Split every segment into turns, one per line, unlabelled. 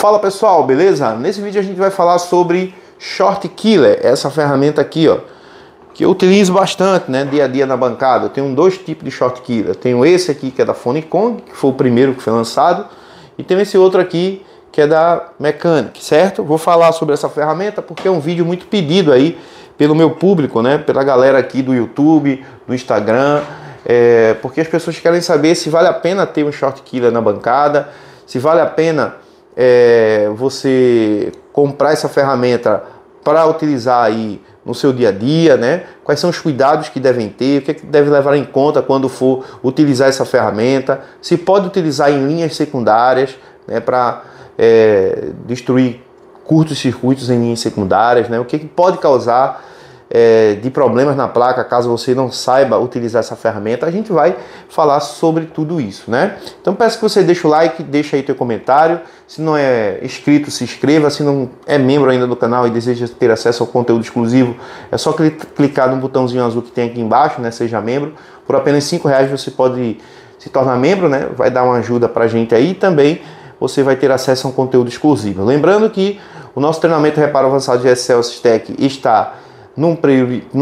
Fala pessoal, beleza? Nesse vídeo a gente vai falar sobre Short Killer, essa ferramenta aqui, ó, que eu utilizo bastante, né, dia a dia na bancada. Eu tenho dois tipos de Short Killer. Eu tenho esse aqui que é da Phonicon, que foi o primeiro que foi lançado, e tem esse outro aqui que é da Mechanic, certo? Vou falar sobre essa ferramenta porque é um vídeo muito pedido aí pelo meu público, né, pela galera aqui do YouTube, do Instagram, porque as pessoas querem saber se vale a pena ter um Short Killer na bancada, se vale a pena você comprar essa ferramenta para utilizar aí no seu dia a dia, né? Quais são os cuidados que devem ter, o que é que deve levar em conta quando for utilizar essa ferramenta, se pode utilizar em linhas secundárias, né, para destruir curtos circuitos em linhas secundárias, né? O que pode causar de problemas na placa caso você não saiba utilizar essa ferramenta. A gente vai falar sobre tudo isso, né? Então peço que você deixe o like, deixe aí teu comentário. Se não é inscrito, se inscreva. Se não é membro ainda do canal e deseja ter acesso ao conteúdo exclusivo, é só clicar no botãozinho azul que tem aqui embaixo, né? Seja membro. Por apenas R$5 você pode se tornar membro, né? Vai dar uma ajuda pra gente aí. Também você vai ter acesso a um conteúdo exclusivo. Lembrando que o nosso treinamento Reparo Avançado de SL Systec está num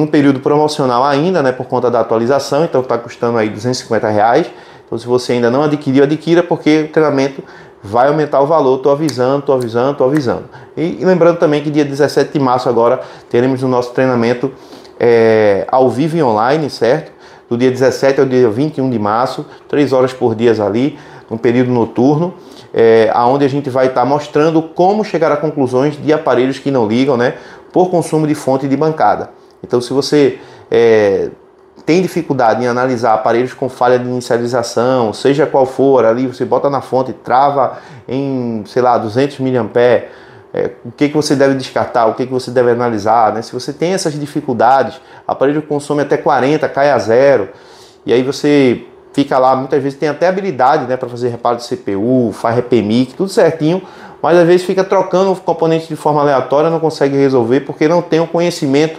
período promocional ainda, né, por conta da atualização, então está custando aí R$250. Então se você ainda não adquiriu, adquira, porque o treinamento vai aumentar o valor. Tô avisando. E lembrando também que dia 17 de março agora teremos o nosso treinamento ao vivo e online, certo? Do dia 17 ao dia 21 de março, 3 horas por dia ali, um período noturno, onde a gente vai estar mostrando como chegar a conclusões de aparelhos que não ligam, né, por consumo de fonte de bancada. Então, se você tem dificuldade em analisar aparelhos com falha de inicialização, seja qual for, ali você bota na fonte, trava em, sei lá, 200 mA, o que você deve descartar, o que você deve analisar, né? Se você tem essas dificuldades, aparelho consome até 40, cai a zero, e aí você fica lá, muitas vezes tem até habilidade, né, para fazer reparo de CPU, faz RPMIC, tudo certinho, mas às vezes fica trocando o componente de forma aleatória, não consegue resolver porque não tem o conhecimento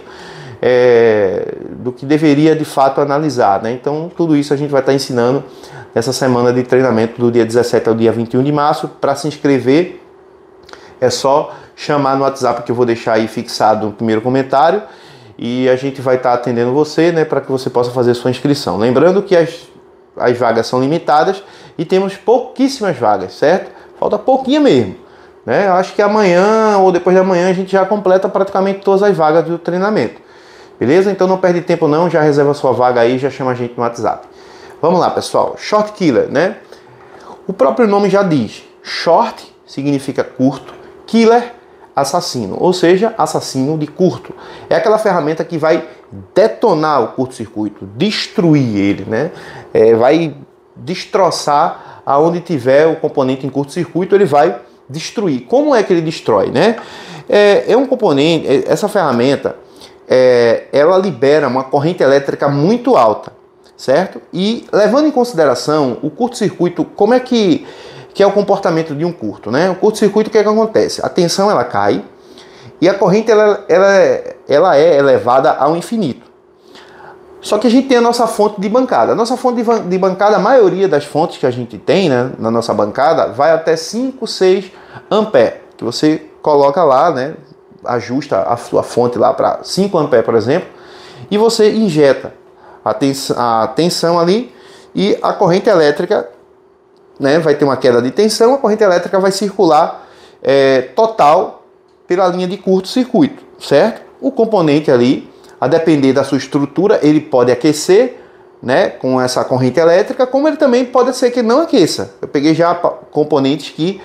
do que deveria de fato analisar, né? Então tudo isso a gente vai estar ensinando nessa semana de treinamento do dia 17 ao dia 21 de março. Para se inscrever é só chamar no WhatsApp que eu vou deixar aí fixado no primeiro comentário e a gente vai estar atendendo você, né, para que você possa fazer sua inscrição. Lembrando que as vagas são limitadas e temos pouquíssimas vagas, certo? Falta pouquinho mesmo, né? Eu acho que amanhã ou depois de amanhã a gente já completa praticamente todas as vagas do treinamento. Beleza? Então não perde tempo não, já reserva sua vaga aí, já chama a gente no WhatsApp. Vamos lá, pessoal. Short Killer, né? O próprio nome já diz. Short significa curto, killer, assassino, ou seja, assassino de curto. É aquela ferramenta que vai detonar o curto-circuito, destruir ele, né? Vai destroçar aonde tiver o componente em curto-circuito, ele vai destruir. Como é que ele destrói, né? É um componente, essa ferramenta, ela libera uma corrente elétrica muito alta, certo? E levando em consideração o curto-circuito, como é que é o comportamento de um curto, né? O curto-circuito, o que é que acontece? A tensão ela cai e a corrente ela é elevada ao infinito. Só que a gente tem a nossa fonte de bancada. A nossa fonte de bancada, a maioria das fontes que a gente tem, né, na nossa bancada, vai até 5, 6 amperes, que você coloca lá, né, ajusta a sua fonte lá para 5 amperes, por exemplo, e você injeta a tensão ali e a corrente elétrica, né, vai ter uma queda de tensão, a corrente elétrica vai circular total pela linha de curto-circuito, certo? O componente ali, a depender da sua estrutura, ele pode aquecer, né, com essa corrente elétrica, como ele também pode ser que não aqueça. Eu peguei já componentes que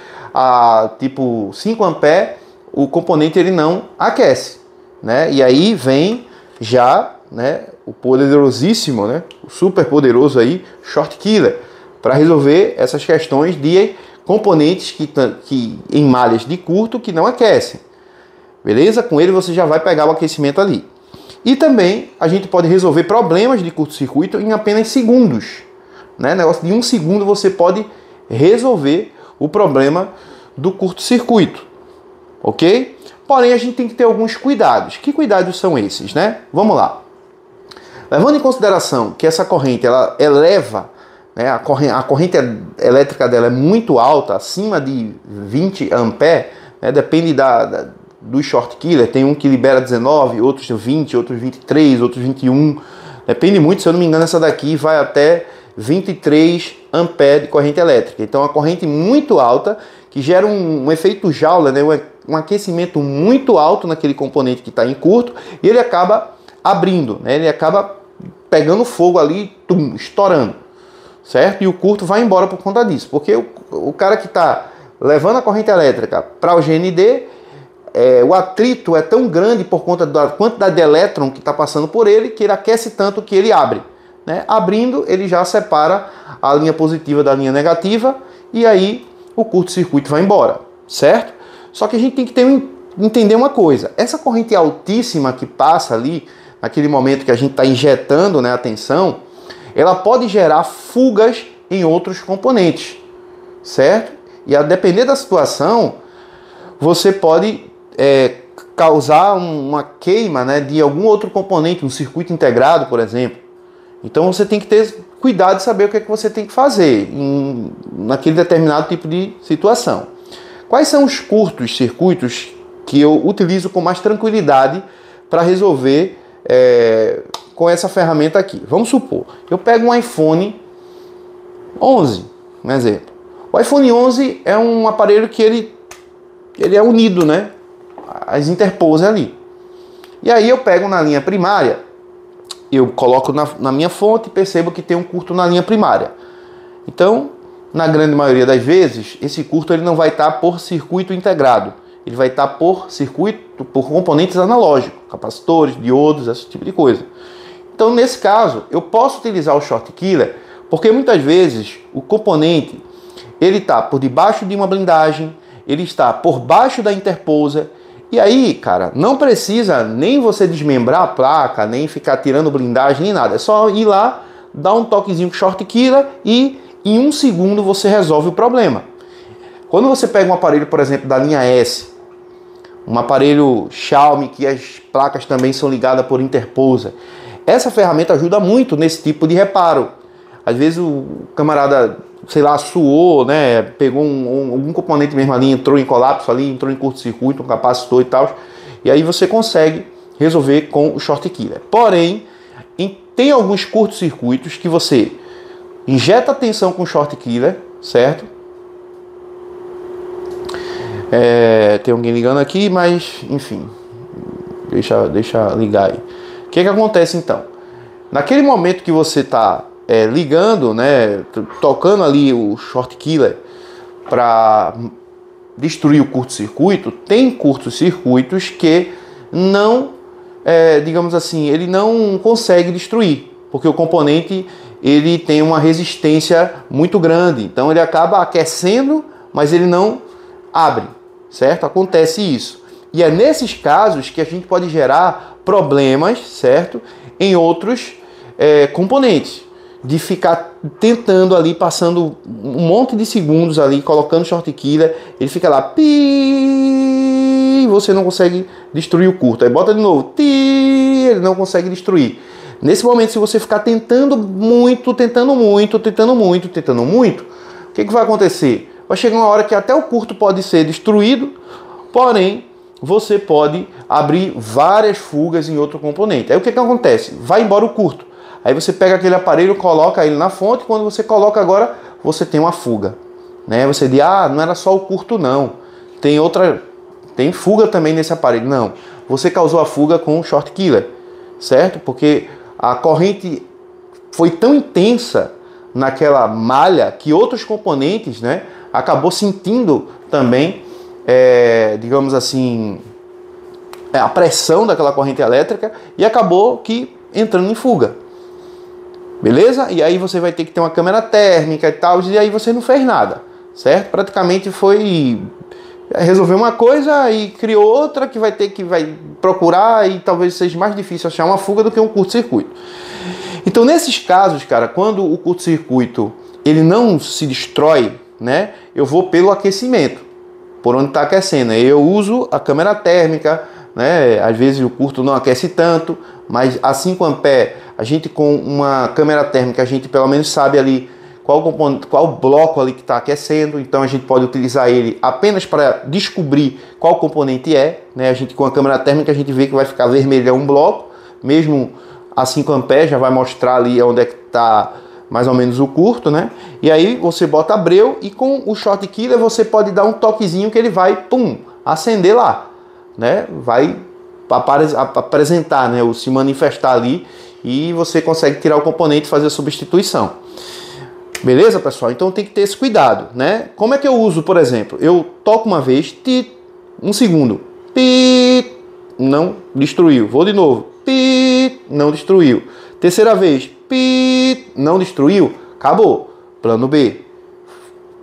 tipo 5 amperes, o componente ele não aquece, né? E aí vem já, né, o poderosíssimo, né, o super poderoso aí, Short Killer, para resolver essas questões de componentes que em malhas de curto que não aquecem. Beleza? Com ele você já vai pegar o aquecimento ali. E também a gente pode resolver problemas de curto-circuito em apenas segundos, né? Negócio de 1 segundo você pode resolver o problema do curto-circuito, ok? Porém a gente tem que ter alguns cuidados. Que cuidados são esses, né? Vamos lá. Levando em consideração que essa corrente ela eleva, né, a corrente elétrica dela é muito alta, acima de 20 amperes, né, depende do short killer, tem um que libera 19, outros 20, outros 23, outros 21, depende muito, se eu não me engano essa daqui vai até 23 amperes de corrente elétrica, então é uma corrente muito alta que gera um efeito Joule, né, um aquecimento muito alto naquele componente que está em curto e ele acaba abrindo, né, ele acaba pegando fogo ali, estourando, certo? E o curto vai embora por conta disso, porque o cara que está levando a corrente elétrica para o GND, o atrito é tão grande por conta da quantidade de elétron que está passando por ele, que ele aquece tanto que ele abre, né? Abrindo, ele já separa a linha positiva da linha negativa e aí o curto-circuito vai embora, certo? Só que a gente tem que entender uma coisa, essa corrente altíssima que passa ali, naquele momento que a gente está injetando, né, a tensão, ela pode gerar fugas em outros componentes, certo? E a depender da situação, você pode causar uma queima, né, de algum outro componente, um circuito integrado, por exemplo. Então você tem que ter cuidado de saber o que é que você tem que fazer naquele determinado tipo de situação. Quais são os curtos circuitos que eu utilizo com mais tranquilidade para resolver com essa ferramenta aqui? Vamos supor, eu pego um iPhone 11, um exemplo. O iPhone 11 é um aparelho que ele é unido, né? As interpôs ali. E aí eu pego na linha primária, eu coloco na minha fonte e percebo que tem um curto na linha primária. Então, na grande maioria das vezes, esse curto ele não vai estar por circuito integrado. Ele vai estar por componentes analógicos, capacitores, diodos, esse tipo de coisa. Então, nesse caso, eu posso utilizar o short killer, porque muitas vezes o componente ele está por debaixo de uma blindagem, ele está por baixo da interposer, e aí, cara, não precisa nem você desmembrar a placa, nem ficar tirando blindagem, nem nada. É só ir lá, dar um toquezinho com short killer e em 1 segundo você resolve o problema. Quando você pega um aparelho, por exemplo, da linha S, um aparelho Xiaomi que as placas também são ligadas por interposer, essa ferramenta ajuda muito nesse tipo de reparo. Às vezes o camarada, sei lá, suou, né, pegou algum componente mesmo ali, entrou em colapso ali, entrou em curto-circuito, um capacitor e tal, e aí você consegue resolver com o short killer. Porém, tem alguns curtos-circuitos que você injeta a tensão com short killer, certo? Tem alguém ligando aqui, mas enfim, deixa ligar aí. O que acontece então? Naquele momento que você está ligando, né, tocando ali o short killer para destruir o curto-circuito, tem curtos-circuitos que não, digamos assim, ele não consegue destruir, porque o componente ele tem uma resistência muito grande, então ele acaba aquecendo, mas ele não abre, certo? Acontece isso. E é nesses casos que a gente pode gerar problemas, certo? Em outros componentes. De ficar tentando ali, passando um monte de segundos ali, colocando short killer, ele fica lá, e você não consegue destruir o curto. Aí bota de novo, ele não consegue destruir. Nesse momento, se você ficar tentando muito, o que vai acontecer? Vai chegar uma hora que até o curto pode ser destruído, porém, você pode abrir várias fugas em outro componente. Aí o que acontece? Vai embora o curto. Aí você pega aquele aparelho, coloca ele na fonte, quando você coloca agora, você tem uma fuga. Né? Você diz, não era só o curto não, tem fuga também nesse aparelho. Não, você causou a fuga com o short killer, certo? Porque a corrente foi tão intensa naquela malha que outros componentes, né, acabou sentindo também, digamos assim, a pressão daquela corrente elétrica e acabou que entrando em fuga. Beleza? E aí você vai ter que ter uma câmera térmica e tal, e aí você não fez nada, certo? Praticamente foi resolver uma coisa e criou outra que vai procurar e talvez seja mais difícil achar uma fuga do que um curto-circuito. Então, nesses casos, cara, quando o curto-circuito ele não se destrói, né? Eu vou pelo aquecimento, por onde está aquecendo. Eu uso a câmera térmica, né? Às vezes o curto não aquece tanto, mas a 5 amperes, a gente com uma câmera térmica, a gente pelo menos sabe ali qual bloco ali que está aquecendo. Então a gente pode utilizar ele apenas para descobrir qual componente é, né? A gente com a câmera térmica a gente vê que vai ficar vermelho um bloco, mesmo a 5 amperes já vai mostrar ali onde é que está mais ou menos o curto, né? E aí você bota a breu e com o short killer você pode dar um toquezinho que ele vai, pum, acender lá, né? Vai apresentar, né? Ou se manifestar ali e você consegue tirar o componente e fazer a substituição. Beleza, pessoal? Então tem que ter esse cuidado, né? Como é que eu uso, por exemplo? Eu toco uma vez, um segundo, não destruiu. Vou de novo, não destruiu. Terceira vez, não destruiu, acabou. Plano B.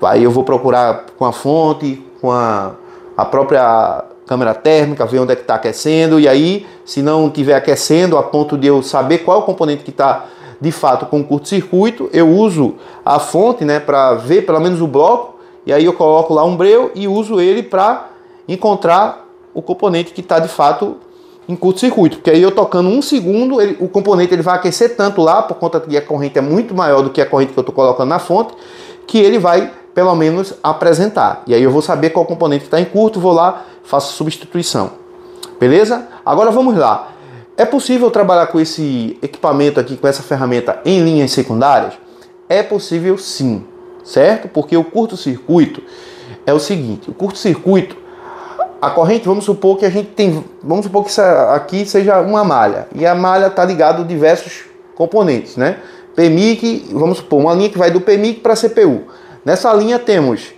Aí eu vou procurar com a fonte, com a própria câmera térmica, ver onde é que está aquecendo. E aí, se não estiver aquecendo, a ponto de eu saber qual é o componente que está de fato com curto-circuito, eu uso a fonte, né, para ver pelo menos o bloco. E aí eu coloco lá um breu e uso ele para encontrar o componente que está de fato em curto-circuito, porque aí eu tocando um segundo, o componente ele vai aquecer tanto lá, por conta que a corrente é muito maior do que a corrente que eu estou colocando na fonte, que ele vai pelo menos apresentar. E aí eu vou saber qual componente está em curto, vou lá, faço substituição. Beleza? Agora vamos lá. É possível trabalhar com esse equipamento aqui, com essa ferramenta em linhas secundárias? É possível sim, certo? Porque o curto-circuito é o seguinte, o curto-circuito, a corrente, vamos supor que isso aqui seja uma malha, e a malha está ligada a diversos componentes, né? PMIC, vamos supor, uma linha que vai do PMIC para a CPU. Nessa linha temos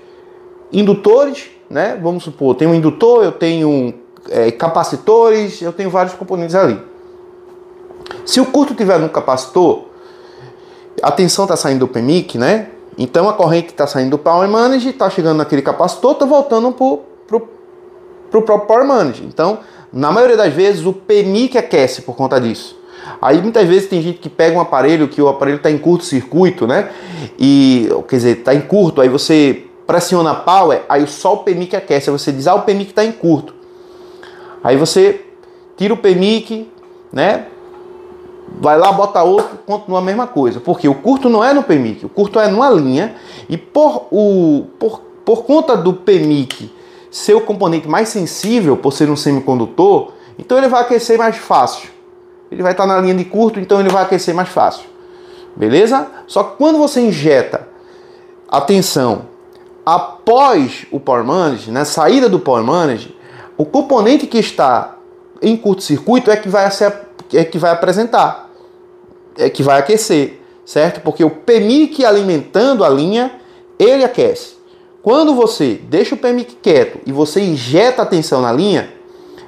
indutores, né? Vamos supor, tem um indutor, eu tenho capacitores, eu tenho vários componentes ali. Se o curto tiver no capacitor, a tensão está saindo do PMIC, né? Então a corrente está saindo do Power Manager, está chegando naquele capacitor, está voltando para o próprio Power Manager. Então, na maioria das vezes, o PMIC aquece por conta disso. Aí muitas vezes tem gente que pega um aparelho que o aparelho está em curto-circuito, né? Quer dizer, está em curto, aí você pressiona Power, aí só o PMIC aquece. Aí você diz, o PMIC está em curto. Aí você tira o PMIC, né? Vai lá, bota outro, continua a mesma coisa. Porque o curto não é no PMIC, o curto é numa linha. E por conta do PMIC ser o componente mais sensível, por ser um semicondutor, então ele vai aquecer mais fácil. Ele vai estar na linha de curto, então ele vai aquecer mais fácil. Beleza? Só que quando você injeta a tensão após o Power Manager, na saída do Power Manager, o componente que está em curto-circuito é que vai apresentar, é que vai aquecer, certo? Porque o PMIC alimentando a linha, ele aquece. Quando você deixa o PMIC quieto e você injeta a tensão na linha,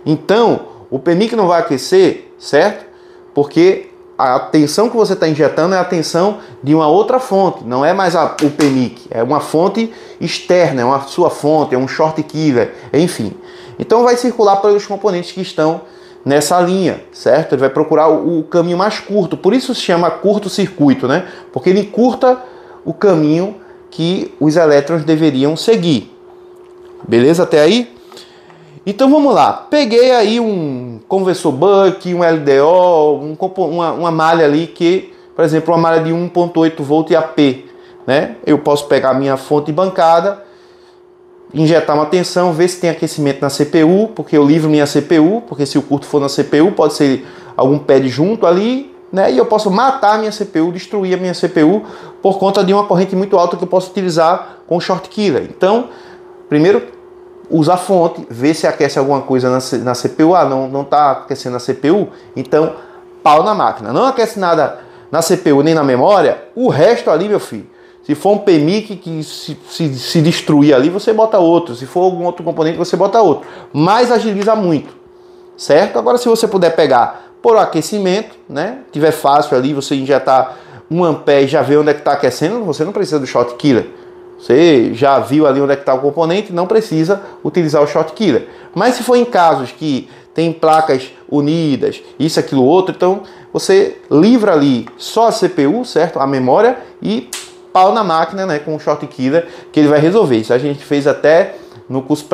então o PMIC não vai aquecer, certo? Porque a tensão que você está injetando é a tensão de uma outra fonte, não é mais o PMIC, é uma fonte externa, é uma sua fonte, é um short killer, enfim. Então vai circular pelos componentes que estão nessa linha, certo? Ele vai procurar o caminho mais curto, por isso se chama curto-circuito, né? Porque ele encurta o caminho que os elétrons deveriam seguir. Beleza até aí? Então vamos lá. Peguei aí um conversor buck, um LDO, uma malha ali que, por exemplo, uma malha de 1.8 volt AP, né? Eu posso pegar a minha fonte bancada, injetar uma tensão, ver se tem aquecimento na CPU, porque eu livro minha CPU, porque se o curto for na CPU, pode ser algum pad junto ali, né? E eu posso matar a minha CPU, destruir a minha CPU por conta de uma corrente muito alta que eu posso utilizar com short killer. Então, primeiro, usa a fonte, vê se aquece alguma coisa na CPU. Não está aquecendo a CPU, então pau na máquina. Não aquece nada na CPU nem na memória, o resto ali, meu filho, se for um PMIC que se destruir ali, você bota outro. Se for algum outro componente, você bota outro. Mas agiliza muito, certo? Agora, se você puder pegar por aquecimento, né? Tiver fácil ali, você injetar 1 ampere e já vê onde é que está aquecendo, você não precisa do short killer. Você já viu ali onde é que está o componente, não precisa utilizar o short killer. Mas se for em casos que tem placas unidas, isso, aquilo, outro, então você livra ali só a CPU, certo? A memória e pau na máquina, né? Com o short killer que ele vai resolver. Isso a gente fez até no curso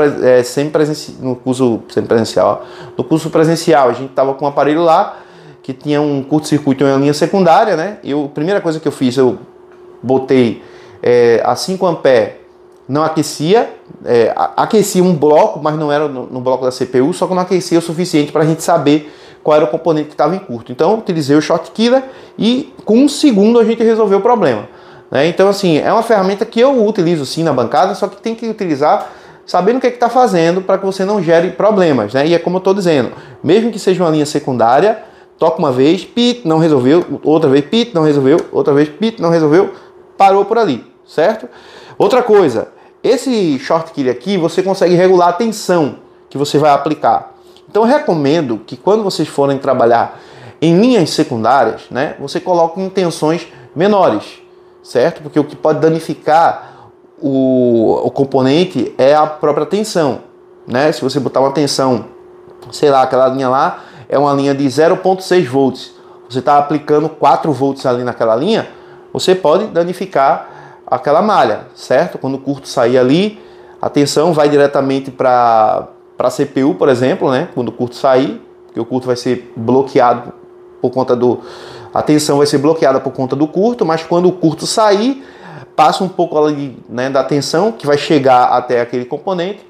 semipresencial. No curso presencial, a gente estava com um aparelho lá que tinha um curto-circuito em uma linha secundária, né? A primeira coisa que eu fiz, eu botei a 5 A não aquecia, aquecia um bloco, mas não era no bloco da CPU, só que não aquecia o suficiente para a gente saber qual era o componente que estava em curto. Então eu utilizei o Short Killer e com 1 segundo a gente resolveu o problema, né? Então assim, é uma ferramenta que eu utilizo sim na bancada, só que tem que utilizar sabendo o que está fazendo para que você não gere problemas, né? E é como eu estou dizendo, mesmo que seja uma linha secundária, toca uma vez, pit, não resolveu, outra vez, pit, não resolveu, outra vez, pit, não resolveu, parou por ali, certo? Outra coisa, esse Short Killer aqui, você consegue regular a tensão que você vai aplicar. Então eu recomendo que quando vocês forem trabalhar em linhas secundárias, né, você coloque em tensões menores, certo? Porque o que pode danificar o componente é a própria tensão, né? Se você botar uma tensão, sei lá, aquela linha lá é uma linha de 0,6 volts, você está aplicando 4 volts ali naquela linha, você pode danificar aquela malha, certo? Quando o curto sair ali, a tensão vai diretamente para a CPU, por exemplo, né? Quando o curto sair, porque o curto vai ser bloqueado por conta a tensão vai ser bloqueada por conta do curto, mas quando o curto sair, passa um pouco ali, né, da tensão que vai chegar até aquele componente,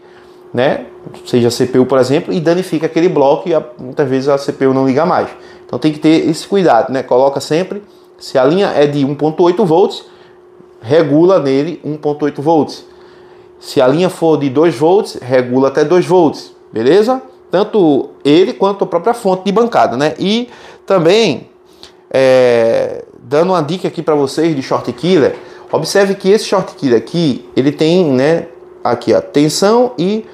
né? Seja a CPU, por exemplo, e danifica aquele bloco e muitas vezes a CPU não liga mais. Então tem que ter esse cuidado, né? Coloca sempre, se a linha é de 1,8 volts, regula nele 1,8 volts. Se a linha for de 2 volts, regula até 2 volts, beleza? Tanto ele quanto a própria fonte de bancada, né? E também, dando uma dica aqui para vocês de Short Killer, observe que esse Short Killer aqui, ele tem, né, aqui a tensão e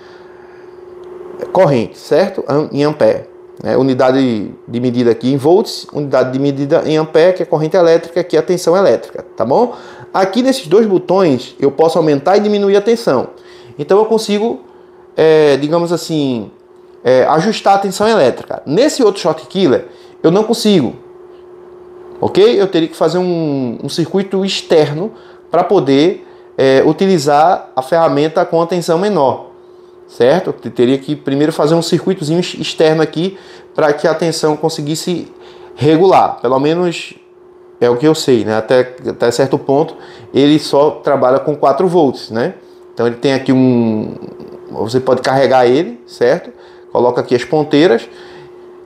corrente, certo? Em ampere. Unidade de medida aqui em volts, unidade de medida em ampere, que é corrente elétrica, que é a tensão elétrica, tá bom? Aqui nesses dois botões eu posso aumentar e diminuir a tensão. Então eu consigo, digamos assim, ajustar a tensão elétrica. Nesse outro Short Killer eu não consigo, ok? Eu teria que fazer um circuito externo para poder utilizar a ferramenta com a tensão menor, certo? Eu teria que primeiro fazer um circuitozinho externo aqui para que a tensão conseguisse regular, pelo menos é o que eu sei, né? Até certo ponto ele só trabalha com 4 volts, né? Então ele tem aqui você pode carregar ele, certo? Coloca aqui as ponteiras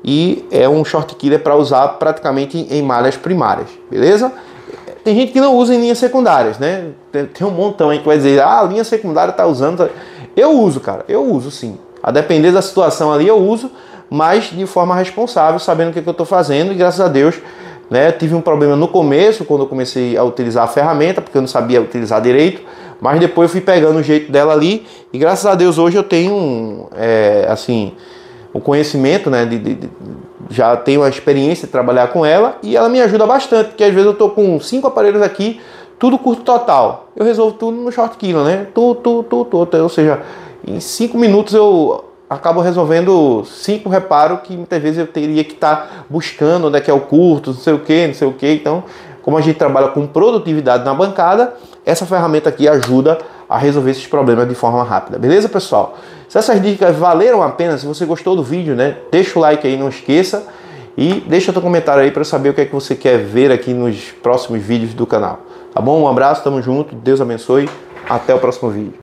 e é um Short Killer para usar praticamente em malhas primárias, beleza? Tem gente que não usa em linhas secundárias, né? Tem um montão aí que vai dizer, a linha secundária tá usando. Eu uso, cara, eu uso sim. A depender da situação ali eu uso, mas de forma responsável, sabendo o que eu estou fazendo, e graças a Deus, né, tive um problema no começo, quando eu comecei a utilizar a ferramenta, porque eu não sabia utilizar direito, mas depois eu fui pegando o jeito dela ali, e graças a Deus hoje eu tenho, assim, o conhecimento, né, já tenho a experiência de trabalhar com ela, e ela me ajuda bastante, porque às vezes eu estou com 5 aparelhos aqui, tudo curto total, eu resolvo tudo no Short Killer, né, ou seja, em 5 minutos eu acabo resolvendo 5 reparos que muitas vezes eu teria que estar buscando onde é que é o curto, não sei o que. Então, como a gente trabalha com produtividade na bancada, essa ferramenta aqui ajuda a resolver esses problemas de forma rápida. Beleza, pessoal? Se essas dicas valeram a pena, se você gostou do vídeo, né, deixa o like aí, não esqueça. E deixa teu comentário aí para eu saber o que é que você quer ver aqui nos próximos vídeos do canal. Tá bom? Um abraço, tamo junto, Deus abençoe, até o próximo vídeo.